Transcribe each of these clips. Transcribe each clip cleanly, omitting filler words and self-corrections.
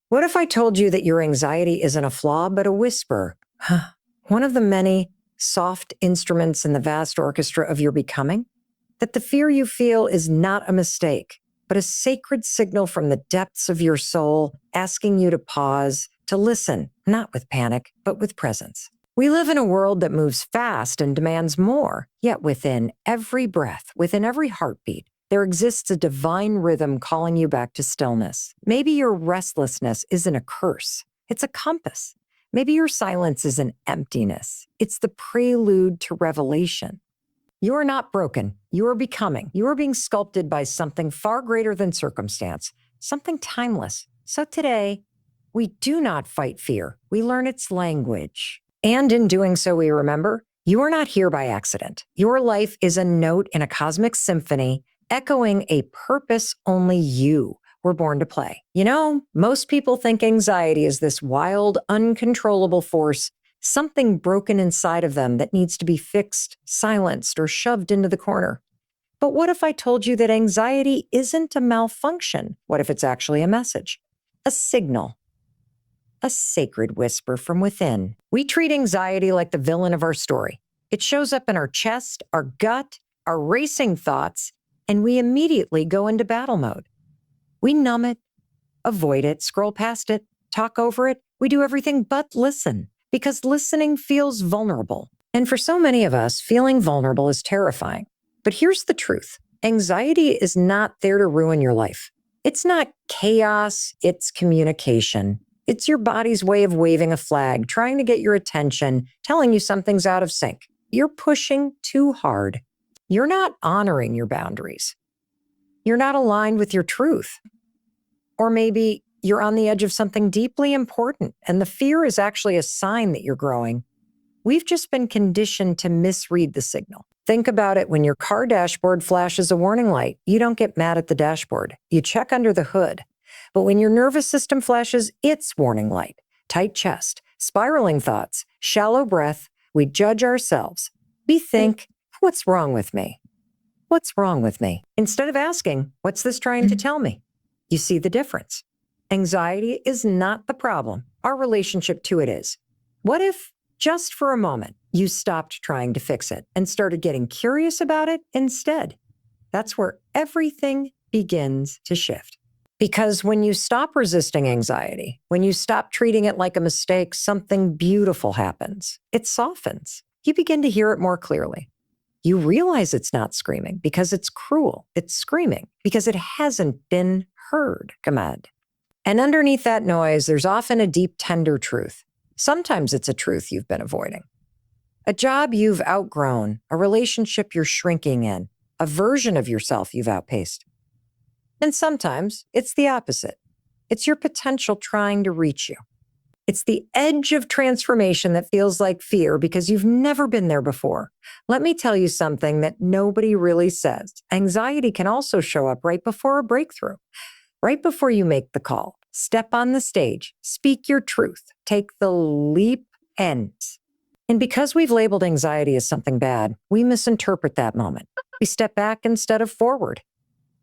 What if I told you that your anxiety isn't a flaw, but a whisper? One of the many soft instruments in the vast orchestra of your becoming? That the fear you feel is not a mistake, but a sacred signal from the depths of your soul asking you to pause, to listen, not with panic, but with presence. We live in a world that moves fast and demands more, yet within every breath, within every heartbeat, there exists a divine rhythm calling you back to stillness. Maybe your restlessness isn't a curse, it's a compass. Maybe your silence is an emptiness. It's the prelude to revelation. You are not broken. You are becoming. You are being sculpted by something far greater than circumstance, something timeless. So today, we do not fight fear. We learn its language. And in doing so, we remember, you are not here by accident. Your life is a note in a cosmic symphony, echoing a purpose only you were born to play. You know, most people think anxiety is this wild, uncontrollable force, something broken inside of them that needs to be fixed, silenced, or shoved into the corner. But what if I told you that anxiety isn't a malfunction? What if it's actually a message, a signal, a sacred whisper from within? We treat anxiety like the villain of our story. It shows up in our chest, our gut, our racing thoughts, and we immediately go into battle mode. We numb it, avoid it, scroll past it, talk over it. We do everything but listen, because listening feels vulnerable. And for so many of us, feeling vulnerable is terrifying. But here's the truth. Anxiety is not there to ruin your life. It's not chaos, it's communication. It's your body's way of waving a flag, trying to get your attention, telling you something's out of sync. You're pushing too hard. You're not honoring your boundaries. You're not aligned with your truth. Or maybe you're on the edge of something deeply important, and the fear is actually a sign that you're growing. We've just been conditioned to misread the signal. Think about it when your car dashboard flashes a warning light. You don't get mad at the dashboard. You check under the hood. But when your nervous system flashes its warning light, tight chest, spiraling thoughts, shallow breath, we judge ourselves. We think, what's wrong with me? What's wrong with me? Instead of asking, what's this trying to tell me? You see the difference. Anxiety is not the problem. Our relationship to it is. What if, just for a moment, you stopped trying to fix it and started getting curious about it instead? That's where everything begins to shift. Because when you stop resisting anxiety, when you stop treating it like a mistake, something beautiful happens. It softens. You begin to hear it more clearly. You realize it's not screaming because it's cruel. It's screaming because it hasn't been heard, Gamad. And underneath that noise, there's often a deep, tender truth. Sometimes it's a truth you've been avoiding. A job you've outgrown, a relationship you're shrinking in, a version of yourself you've outpaced. And sometimes it's the opposite. It's your potential trying to reach you. It's the edge of transformation that feels like fear because you've never been there before. Let me tell you something that nobody really says. Anxiety can also show up right before a breakthrough, right before you make the call. Step on the stage, speak your truth, take the leap, ends. And because we've labeled anxiety as something bad, we misinterpret that moment. We step back instead of forward.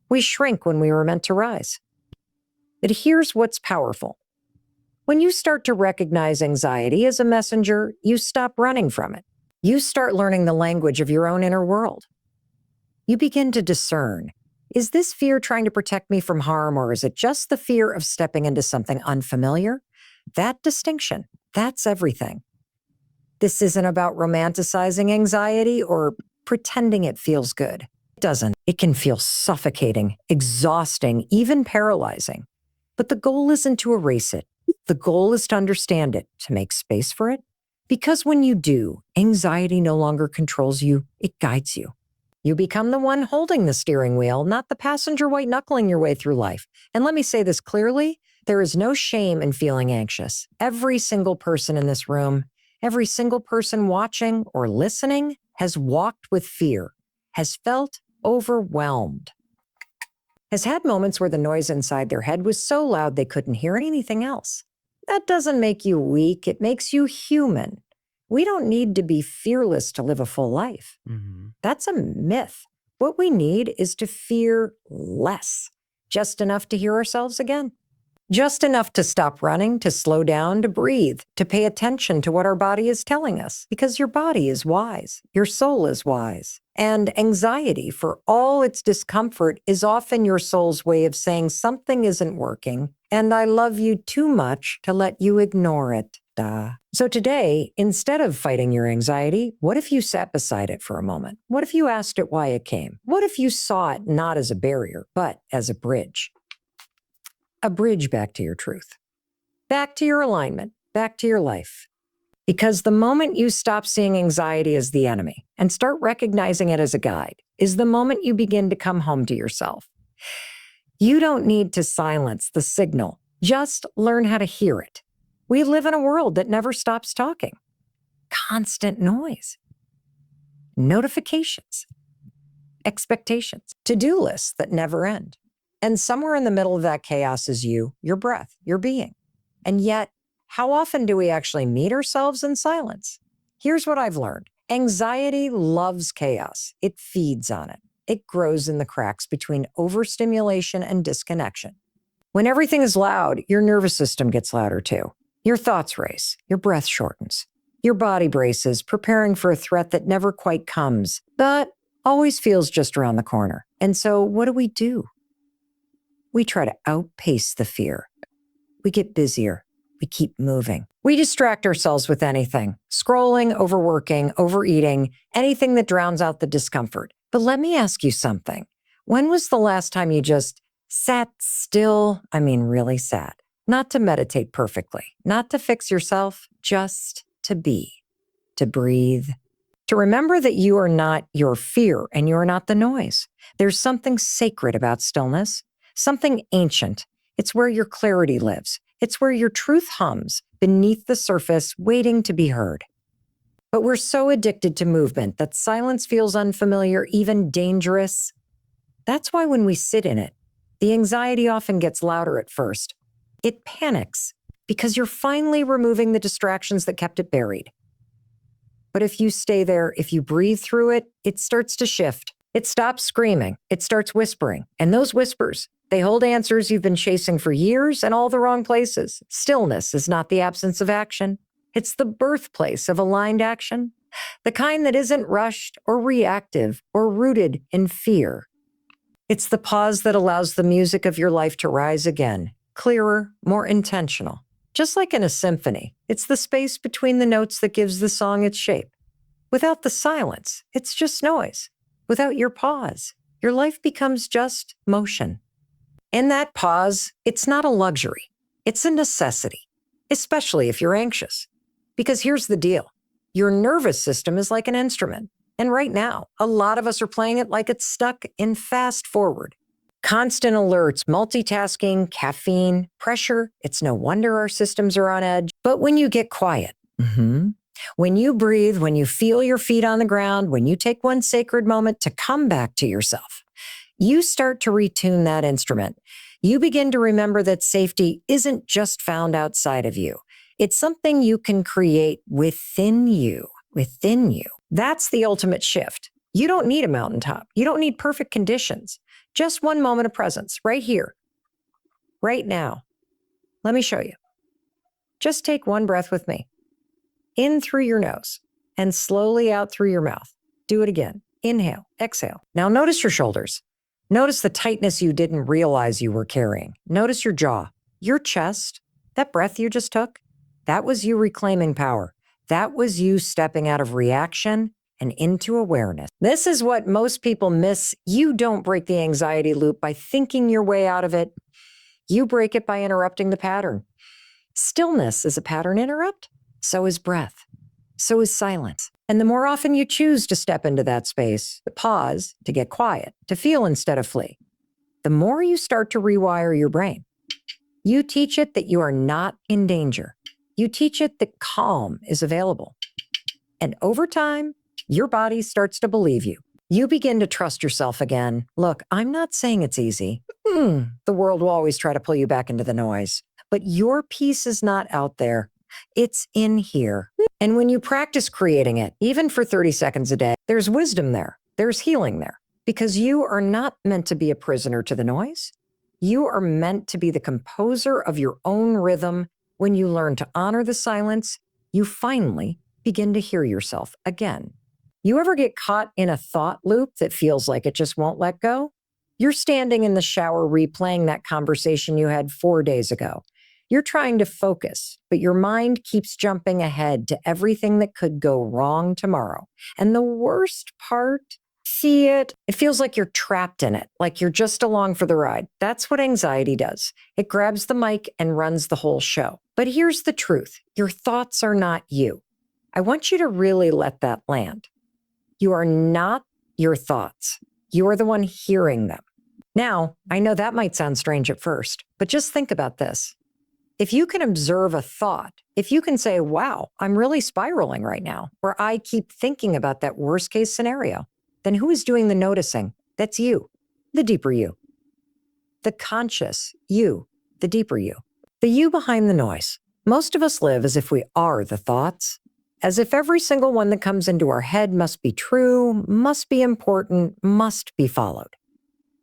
We shrink when we were meant to rise. But here's what's powerful. When you start to recognize anxiety as a messenger, you stop running from it. You start learning the language of your own inner world. You begin to discern, is this fear trying to protect me from harm, or is it just the fear of stepping into something unfamiliar? That distinction, that's everything. This isn't about romanticizing anxiety or pretending it feels good. It doesn't. It can feel suffocating, exhausting, even paralyzing. But the goal isn't to erase it. The goal is to understand it, to make space for it. Because when you do, anxiety no longer controls you, it guides you. You become the one holding the steering wheel, not the passenger white-knuckling your way through life. And let me say this clearly, there is no shame in feeling anxious. Every single person in this room, every single person watching or listening has walked with fear, has felt overwhelmed, has had moments where the noise inside their head was so loud they couldn't hear anything else. That doesn't make you weak. It makes you human. We don't need to be fearless to live a full life. That's a myth. What we need is to fear less, just enough to hear ourselves again. Just enough to stop running, to slow down, to breathe, to pay attention to what our body is telling us, because your body is wise. Your soul is wise. And anxiety, for all its discomfort, is often your soul's way of saying something isn't working, and I love you too much to let you ignore it. Duh. So today, instead of fighting your anxiety, what if you sat beside it for a moment? What if you asked it why it came? What if you saw it not as a barrier, but as a bridge? A bridge back to your truth, back to your alignment, back to your life. Because the moment you stop seeing anxiety as the enemy and start recognizing it as a guide is the moment you begin to come home to yourself. You don't need to silence the signal. Just learn how to hear it. We live in a world that never stops talking. Constant noise. Notifications. Expectations. To-do lists that never end. And somewhere in the middle of that chaos is you, your breath, your being. And yet, how often do we actually meet ourselves in silence? Here's what I've learned. Anxiety loves chaos. It feeds on it. It grows in the cracks between overstimulation and disconnection. When everything is loud, your nervous system gets louder too. Your thoughts race. Your breath shortens. Your body braces, preparing for a threat that never quite comes, but always feels just around the corner. And so what do? We try to outpace the fear. We get busier. We keep moving. We distract ourselves with anything, scrolling, overworking, overeating, anything that drowns out the discomfort. But let me ask you something. When was the last time you just sat still? I mean, really sat. Not to meditate perfectly, not to fix yourself, just to be, to breathe, to remember that you are not your fear and you are not the noise. There's something sacred about stillness. Something ancient. It's where your clarity lives. It's where your truth hums beneath the surface, waiting to be heard. But we're so addicted to movement that silence feels unfamiliar, even dangerous. That's why when we sit in it, the anxiety often gets louder at first. It panics because you're finally removing the distractions that kept it buried. But if you stay there, if you breathe through it, it starts to shift. It stops screaming. It starts whispering. And those whispers, they hold answers you've been chasing for years in all the wrong places. Stillness is not the absence of action. It's the birthplace of aligned action, the kind that isn't rushed or reactive or rooted in fear. It's the pause that allows the music of your life to rise again, clearer, more intentional. Just like in a symphony, it's the space between the notes that gives the song its shape. Without the silence, it's just noise. Without your pause, your life becomes just motion. In that pause, it's not a luxury. It's a necessity, especially if you're anxious. Because here's the deal. Your nervous system is like an instrument. And right now, a lot of us are playing it like it's stuck in fast forward. Constant alerts, multitasking, caffeine, pressure. It's no wonder our systems are on edge. But when you get quiet, when you breathe, when you feel your feet on the ground, when you take one sacred moment to come back to yourself, you start to retune that instrument. You begin to remember that safety isn't just found outside of you. It's something you can create within you. That's the ultimate shift. You don't need a mountaintop. You don't need perfect conditions. Just one moment of presence right here, right now. Let me show you. Just take one breath with me. In through your nose and slowly out through your mouth. Do it again. Inhale, exhale. Now notice your shoulders. Notice the tightness you didn't realize you were carrying. Notice your jaw, your chest, that breath you just took. That was you reclaiming power. That was you stepping out of reaction and into awareness. This is what most people miss. You don't break the anxiety loop by thinking your way out of it. You break it by interrupting the pattern. Stillness is a pattern interrupt. So is breath. So is silence. And the more often you choose to step into that space, to pause, to get quiet, to feel instead of flee, the more you start to rewire your brain. You teach it that you are not in danger. You teach it that calm is available. And over time, your body starts to believe you. You begin to trust yourself again. Look, I'm not saying it's easy. The world will always try to pull you back into the noise. But your peace is not out there. It's in here. And when you practice creating it, even for 30 seconds a day, there's wisdom there. There's healing there. Because you are not meant to be a prisoner to the noise. You are meant to be the composer of your own rhythm. When you learn to honor the silence, you finally begin to hear yourself again. You ever get caught in a thought loop that feels like it just won't let go? You're standing in the shower replaying that conversation you had 4 days ago. You're trying to focus, but your mind keeps jumping ahead to everything that could go wrong tomorrow. And the worst part, it feels like you're trapped in it, like you're just along for the ride. That's what anxiety does. It grabs the mic and runs the whole show. But here's the truth. Your thoughts are not you. I want you to really let that land. You are not your thoughts. You are the one hearing them. Now, I know that might sound strange at first, but just think about this. If you can observe a thought, if you can say, wow, I'm really spiraling right now, or I keep thinking about that worst case scenario, then who is doing the noticing? That's you, the deeper you. The conscious you, the deeper you. The you behind the noise. Most of us live as if we are the thoughts, as if every single one that comes into our head must be true, must be important, must be followed.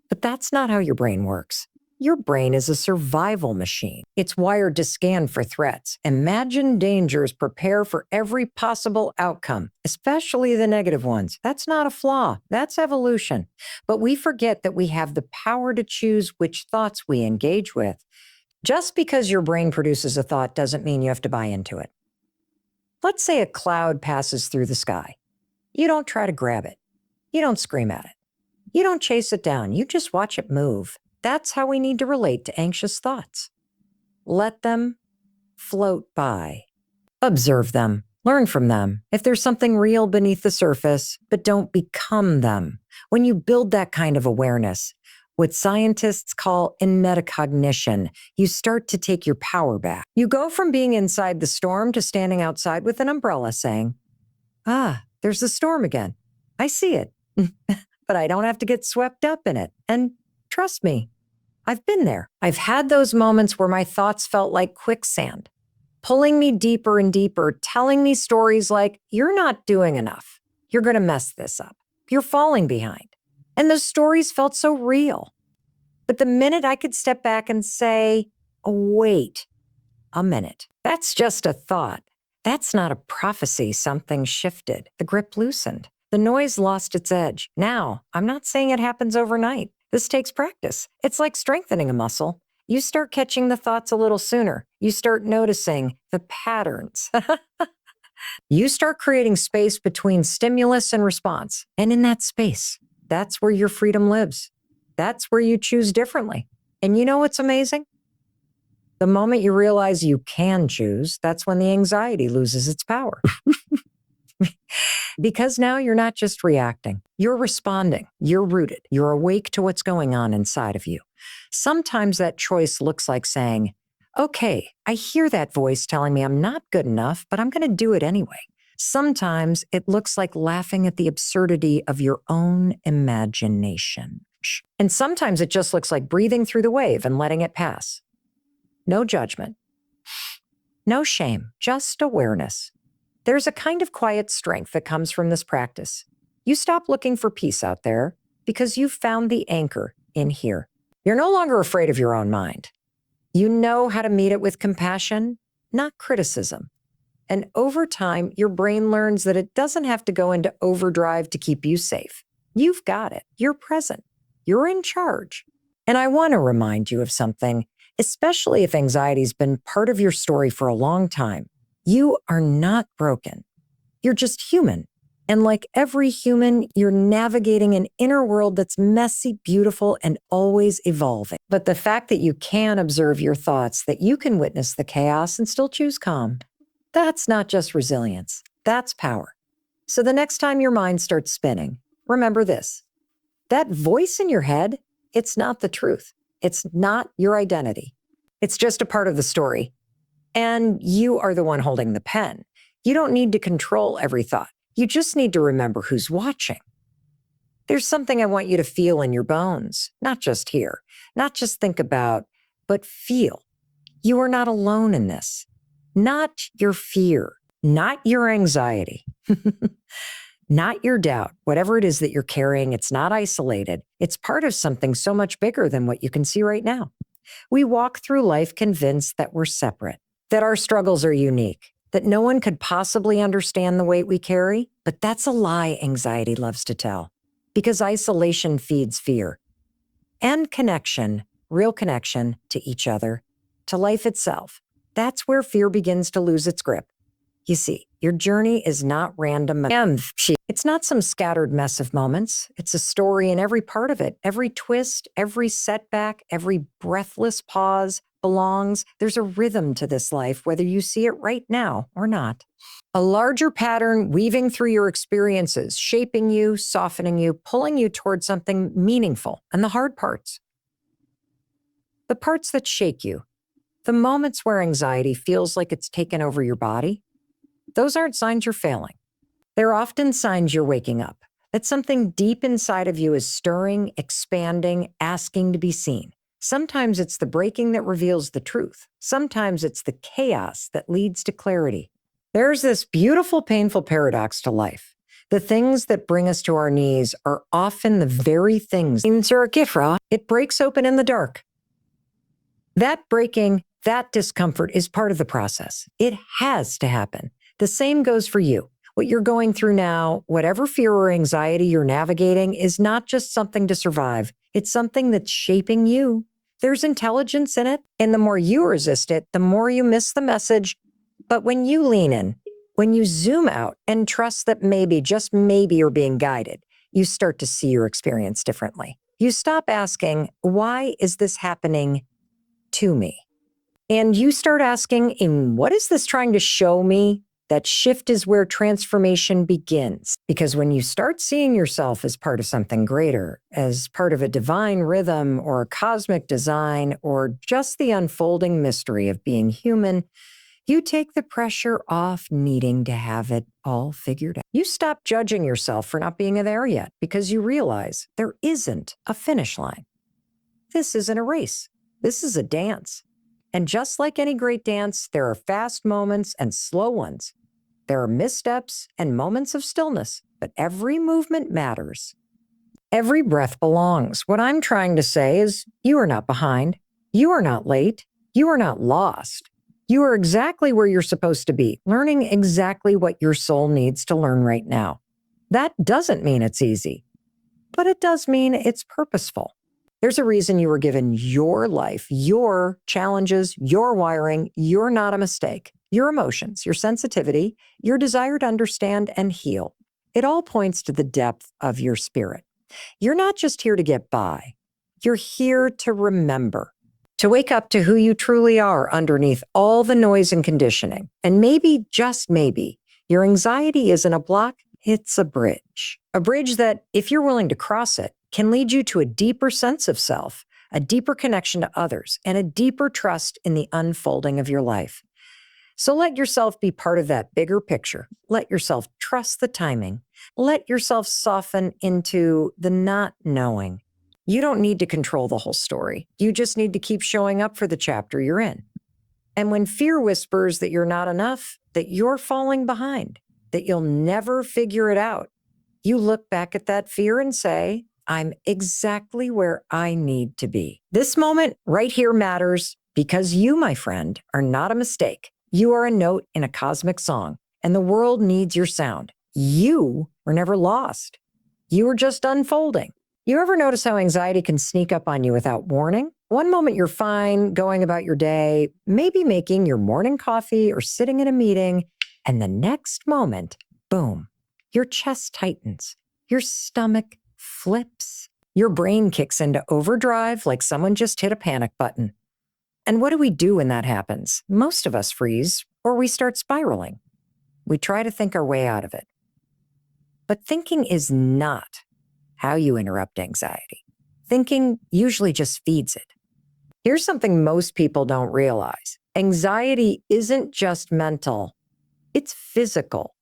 But that's not how your brain works. Your brain is a survival machine. It's wired to scan for threats, imagine dangers, prepare for every possible outcome, especially the negative ones. That's not a flaw. That's evolution. But we forget that we have the power to choose which thoughts we engage with. Just because your brain produces a thought doesn't mean you have to buy into it. Let's say a cloud passes through the sky. You don't try to grab it. You don't scream at it. You don't chase it down. You just watch it move. That's how we need to relate to anxious thoughts. Let them float by. Observe them. Learn from them. If there's something real beneath the surface, but don't become them. When you build that kind of awareness, what scientists call in metacognition, you start to take your power back. You go from being inside the storm to standing outside with an umbrella saying, there's the storm again. I see it, but I don't have to get swept up in it. And trust me, I've been there. I've had those moments where my thoughts felt like quicksand, pulling me deeper and deeper, telling me stories like, you're not doing enough. You're going to mess this up. You're falling behind. And those stories felt so real. But the minute I could step back and say, wait a minute, that's just a thought. That's not a prophecy. Something shifted. The grip loosened. The noise lost its edge. Now, I'm not saying it happens overnight. This takes practice. It's like strengthening a muscle. You start catching the thoughts a little sooner. You start noticing the patterns. You start creating space between stimulus and response. And in that space, that's where your freedom lives. That's where you choose differently. And you know what's amazing? The moment you realize you can choose, that's when the anxiety loses its power. Because now you're not just reacting, you're responding, you're rooted, you're awake to what's going on inside of you. Sometimes that choice looks like saying, okay, I hear that voice telling me I'm not good enough, but I'm going to do it anyway. Sometimes it looks like laughing at the absurdity of your own imagination. And sometimes it just looks like breathing through the wave and letting it pass. No judgment, no shame, just awareness. There's a kind of quiet strength that comes from this practice. You stop looking for peace out there because you've found the anchor in here. You're no longer afraid of your own mind. You know how to meet it with compassion, not criticism. And over time, your brain learns that it doesn't have to go into overdrive to keep you safe. You've got it. You're present. You're in charge. And I want to remind you of something, especially if anxiety's been part of your story for a long time. You are not broken. You're just human. And like every human, you're navigating an inner world that's messy, beautiful, and always evolving. But the fact that you can observe your thoughts, that you can witness the chaos and still choose calm, that's not just resilience. That's power. So the next time your mind starts spinning, remember this. That voice in your head, it's not the truth. It's not your identity. It's just a part of the story. And you are the one holding the pen. You don't need to control every thought. You just need to remember who's watching. There's something I want you to feel in your bones, not just hear, not just think about, but feel. You are not alone in this. Not your fear, not your anxiety. not your doubt. Whatever it is that you're carrying, it's not isolated. It's part of something so much bigger than what you can see right now. We walk through life convinced that we're separate, that our struggles are unique, that no one could possibly understand the weight we carry. But that's a lie anxiety loves to tell, because isolation feeds fear. And connection, real connection to each other, to life itself. That's where fear begins to lose its grip. You see, your journey is not random. It's not some scattered mess of moments. It's a story in every part of it. Every twist, every setback, every breathless pause belongs. There's a rhythm to this life, whether you see it right now or not. A larger pattern weaving through your experiences, shaping you, softening you, pulling you towards something meaningful. And the hard parts, the parts that shake you, the moments where anxiety feels like it's taken over your body, those aren't signs you're failing. They're often signs you're waking up, that something deep inside of you is stirring, expanding, asking to be seen. Sometimes it's the breaking that reveals the truth. Sometimes it's the chaos that leads to clarity. There's this beautiful, painful paradox to life. The things that bring us to our knees are often the very things. It breaks open in the dark. That breaking, that discomfort is part of the process. It has to happen. The same goes for you. What you're going through now, whatever fear or anxiety you're navigating, is not just something to survive. It's something that's shaping you. There's intelligence in it, and the more you resist it, the more you miss the message. But when you lean in, when you zoom out and trust that maybe, just maybe, you're being guided, you start to see your experience differently. You stop asking, why is this happening to me? And you start asking, what is this trying to show me? That shift is where transformation begins. Because when you start seeing yourself as part of something greater, as part of a divine rhythm or a cosmic design, or just the unfolding mystery of being human, you take the pressure off needing to have it all figured out. You stop judging yourself for not being there yet, because you realize there isn't a finish line. This isn't a race. This is a dance. And just like any great dance, there are fast moments and slow ones. There are missteps and moments of stillness, but every movement matters. Every breath belongs. What I'm trying to say is you are not behind. You are not late. You are not lost. You are exactly where you're supposed to be, learning exactly what your soul needs to learn right now. That doesn't mean it's easy, but it does mean it's purposeful. There's a reason you were given your life, your challenges, your wiring. You're not a mistake. Your emotions, your sensitivity, your desire to understand and heal. It all points to the depth of your spirit. You're not just here to get by. You're here to remember, to wake up to who you truly are underneath all the noise and conditioning. And maybe, just maybe, your anxiety isn't a block, it's a bridge. A bridge that, if you're willing to cross it, can lead you to a deeper sense of self, a deeper connection to others, and a deeper trust in the unfolding of your life. So let yourself be part of that bigger picture. Let yourself trust the timing. Let yourself soften into the not knowing. You don't need to control the whole story. You just need to keep showing up for the chapter you're in. And when fear whispers that you're not enough, that you're falling behind, that you'll never figure it out, you look back at that fear and say, I'm exactly where I need to be. This moment right here matters because you, my friend, are not a mistake. You are a note in a cosmic song, and the world needs your sound. You were never lost. You were just unfolding. You ever notice how anxiety can sneak up on you without warning? One moment you're fine, going about your day, maybe making your morning coffee or sitting in a meeting, and the next moment, boom, your chest tightens, your stomach flips, your brain kicks into overdrive like someone just hit a panic button. And what do we do when that happens? Most of us freeze, or we start spiraling. We try to think our way out of it. But thinking is not how you interrupt anxiety. Thinking usually just feeds it. Here's something most people don't realize. Anxiety isn't just mental, it's physical.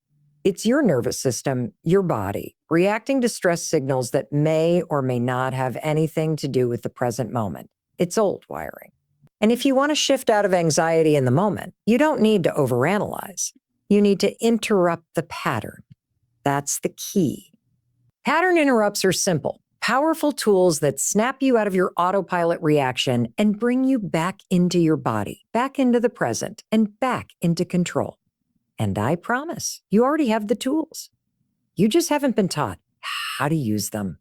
It's your nervous system, your body, reacting to stress signals that may or may not have anything to do with the present moment. It's old wiring. And if you want to shift out of anxiety in the moment, you don't need to overanalyze. You need to interrupt the pattern. That's the key. Pattern interrupts are simple, powerful tools that snap you out of your autopilot reaction and bring you back into your body, back into the present, and back into control. And I promise, you already have the tools. You just haven't been taught how to use them.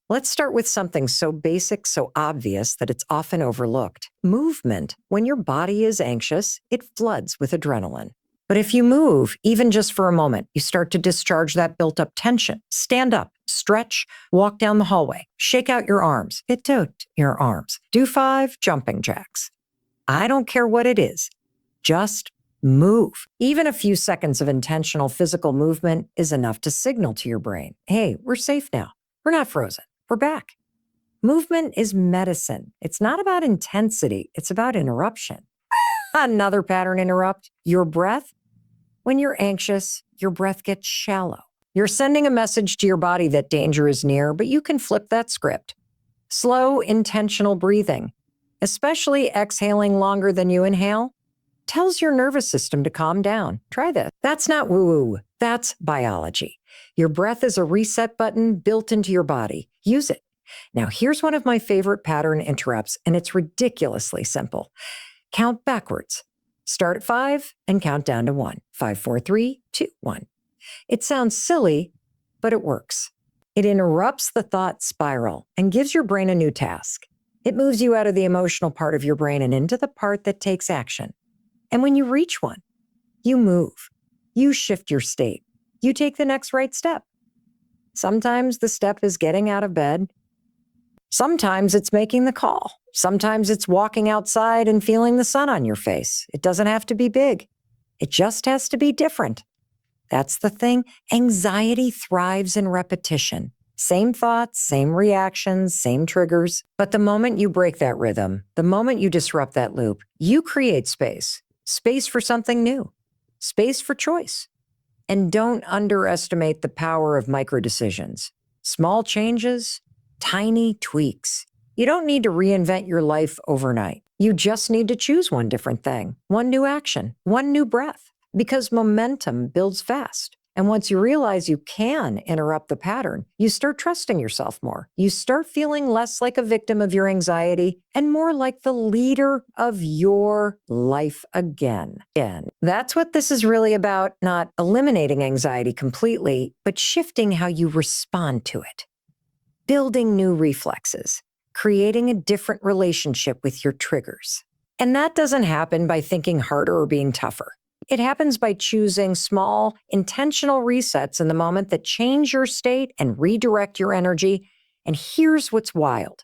Let's start with something so basic, so obvious that it's often overlooked. Movement. When your body is anxious, it floods with adrenaline. But if you move, even just for a moment, you start to discharge that built-up tension. Stand up, stretch, walk down the hallway, shake out your arms, hit your arms, do 5 jumping jacks. I don't care what it is, just move. Even a few seconds of intentional physical movement is enough to signal to your brain, hey, we're safe now. We're not frozen. We're back. Movement is medicine. It's not about intensity. It's about interruption. Another pattern interrupt, your breath. When you're anxious, your breath gets shallow. You're sending a message to your body that danger is near, but you can flip that script. Slow, intentional breathing, especially exhaling longer than you inhale, tells your nervous system to calm down. Try this. That's not woo-woo. That's biology. Your breath is a reset button built into your body. Use it. Now, here's one of my favorite pattern interrupts, and it's ridiculously simple. Count backwards. Start at 5 and count down to 1. 5, 4, 3, 2, 1. It sounds silly, but it works. It interrupts the thought spiral and gives your brain a new task. It moves you out of the emotional part of your brain and into the part that takes action. And when you reach one, you move. You shift your state. You take the next right step. Sometimes the step is getting out of bed. Sometimes it's making the call. Sometimes it's walking outside and feeling the sun on your face. It doesn't have to be big. It just has to be different. That's the thing. Anxiety thrives in repetition. Same thoughts, same reactions, same triggers. But the moment you break that rhythm, the moment you disrupt that loop, you create space. Space for something new. Space for choice. And don't underestimate the power of micro decisions. Small changes, tiny tweaks. You don't need to reinvent your life overnight. You just need to choose one different thing, one new action, one new breath, because momentum builds fast. And once you realize you can interrupt the pattern, you start trusting yourself more. You start feeling less like a victim of your anxiety and more like the leader of your life again. That's what this is really about, not eliminating anxiety completely, but shifting how you respond to it. Building new reflexes, creating a different relationship with your triggers. And that doesn't happen by thinking harder or being tougher. It happens by choosing small, intentional resets in the moment that change your state and redirect your energy. And here's what's wild.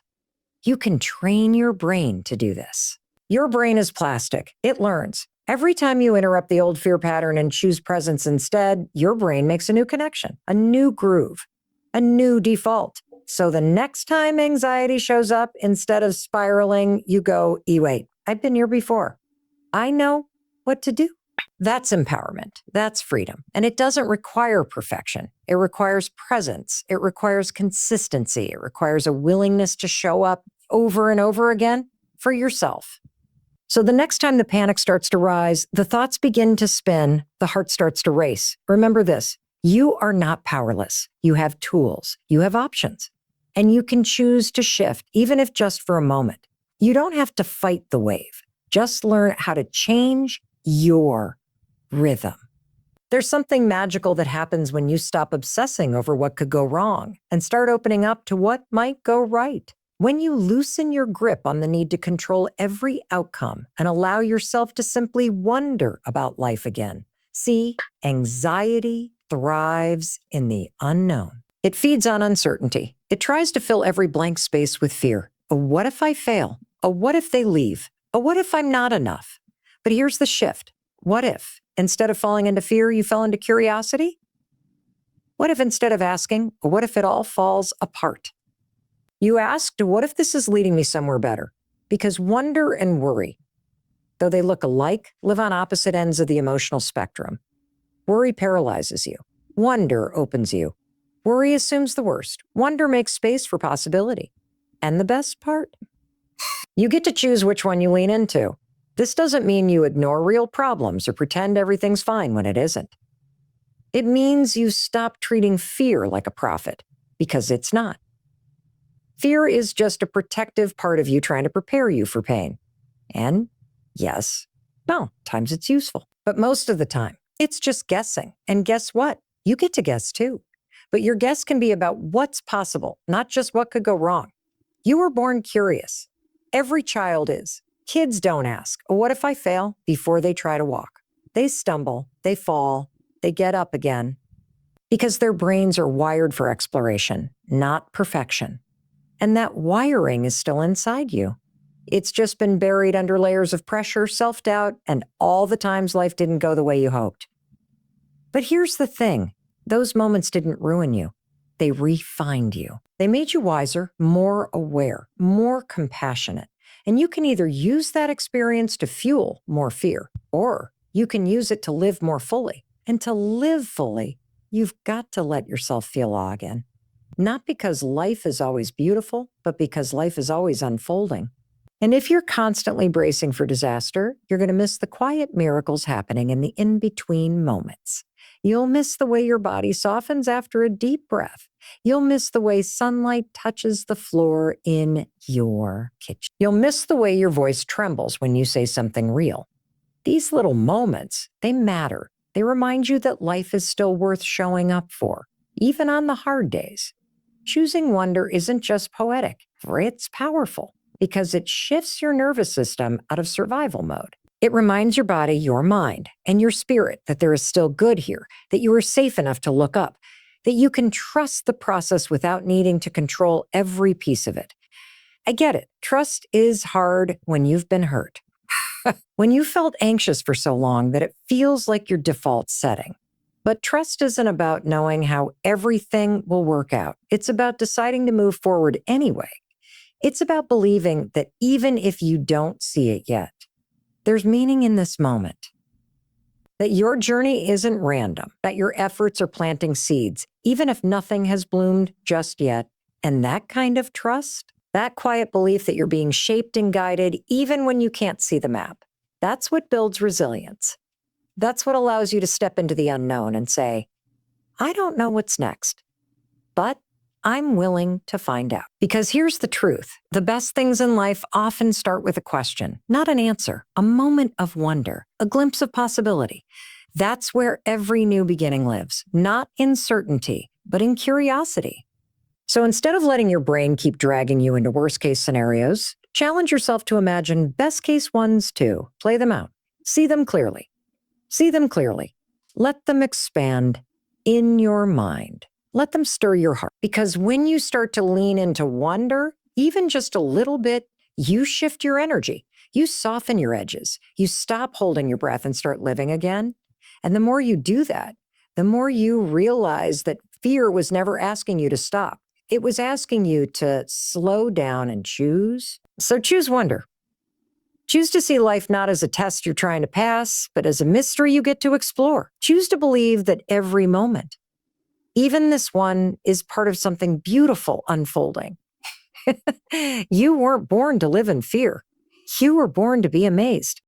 You can train your brain to do this. Your brain is plastic. It learns. Every time you interrupt the old fear pattern and choose presence instead, your brain makes a new connection, a new groove, a new default. So the next time anxiety shows up, instead of spiraling, you go, wait, I've been here before. I know what to do. That's empowerment. That's freedom. And it doesn't require perfection. It requires presence. It requires consistency. It requires a willingness to show up over and over again for yourself. So the next time the panic starts to rise, the thoughts begin to spin, the heart starts to race. Remember this, you are not powerless. You have tools. You have options. And you can choose to shift, even if just for a moment. You don't have to fight the wave. Just learn how to change your rhythm. There's something magical that happens when you stop obsessing over what could go wrong and start opening up to what might go right. When you loosen your grip on the need to control every outcome and allow yourself to simply wonder about life again. See, anxiety thrives in the unknown. It feeds on uncertainty. It tries to fill every blank space with fear. A what if I fail? A what if they leave? A what if I'm not enough? But here's the shift. What if, instead of falling into fear, you fell into curiosity? What if instead of asking, what if it all falls apart? You asked, what if this is leading me somewhere better? Because wonder and worry, though they look alike, live on opposite ends of the emotional spectrum. Worry paralyzes you. Wonder opens you. Worry assumes the worst. Wonder makes space for possibility. And the best part? You get to choose which one you lean into. This doesn't mean you ignore real problems or pretend everything's fine when it isn't. It means you stop treating fear like a prophet, because it's not. Fear is just a protective part of you trying to prepare you for pain. And yes, no, times it's useful. But most of the time, it's just guessing. And guess what? You get to guess too. But your guess can be about what's possible, not just what could go wrong. You were born curious. Every child is. Kids don't ask, what if I fail, before they try to walk. They stumble, they fall, they get up again. Because their brains are wired for exploration, not perfection. And that wiring is still inside you. It's just been buried under layers of pressure, self-doubt, and all the times life didn't go the way you hoped. But here's the thing. Those moments didn't ruin you. They refined you. They made you wiser, more aware, more compassionate. And you can either use that experience to fuel more fear, or you can use it to live more fully. And to live fully, you've got to let yourself feel awe again. Not because life is always beautiful, but because life is always unfolding. And if you're constantly bracing for disaster, you're going to miss the quiet miracles happening in the in-between moments. You'll miss the way your body softens after a deep breath. You'll miss the way sunlight touches the floor in your kitchen. You'll miss the way your voice trembles when you say something real. These little moments, they matter. They remind you that life is still worth showing up for, even on the hard days. Choosing wonder isn't just poetic, it's powerful because it shifts your nervous system out of survival mode. It reminds your body, your mind, and your spirit that there is still good here, that you are safe enough to look up, that you can trust the process without needing to control every piece of it. I get it. Trust is hard when you've been hurt. When you felt anxious for so long that it feels like your default setting. But trust isn't about knowing how everything will work out. It's about deciding to move forward anyway. It's about believing that even if you don't see it yet, there's meaning in this moment. That your journey isn't random, that your efforts are planting seeds, even if nothing has bloomed just yet. And that kind of trust, that quiet belief that you're being shaped and guided even when you can't see the map, that's what builds resilience. That's what allows you to step into the unknown and say, I don't know what's next, but I'm willing to find out. Because here's the truth. The best things in life often start with a question, not an answer, a moment of wonder, a glimpse of possibility. That's where every new beginning lives, not in certainty, but in curiosity. So instead of letting your brain keep dragging you into worst-case scenarios, challenge yourself to imagine best-case ones too. Play them out. See them clearly. See them clearly. Let them expand in your mind. Let them stir your heart. Because when you start to lean into wonder, even just a little bit, you shift your energy. You soften your edges. You stop holding your breath and start living again. And the more you do that, the more you realize that fear was never asking you to stop. It was asking you to slow down and choose. So choose wonder. Choose to see life not as a test you're trying to pass, but as a mystery you get to explore. Choose to believe that every moment, even this one, is part of something beautiful unfolding. You weren't born to live in fear. You were born to be amazed.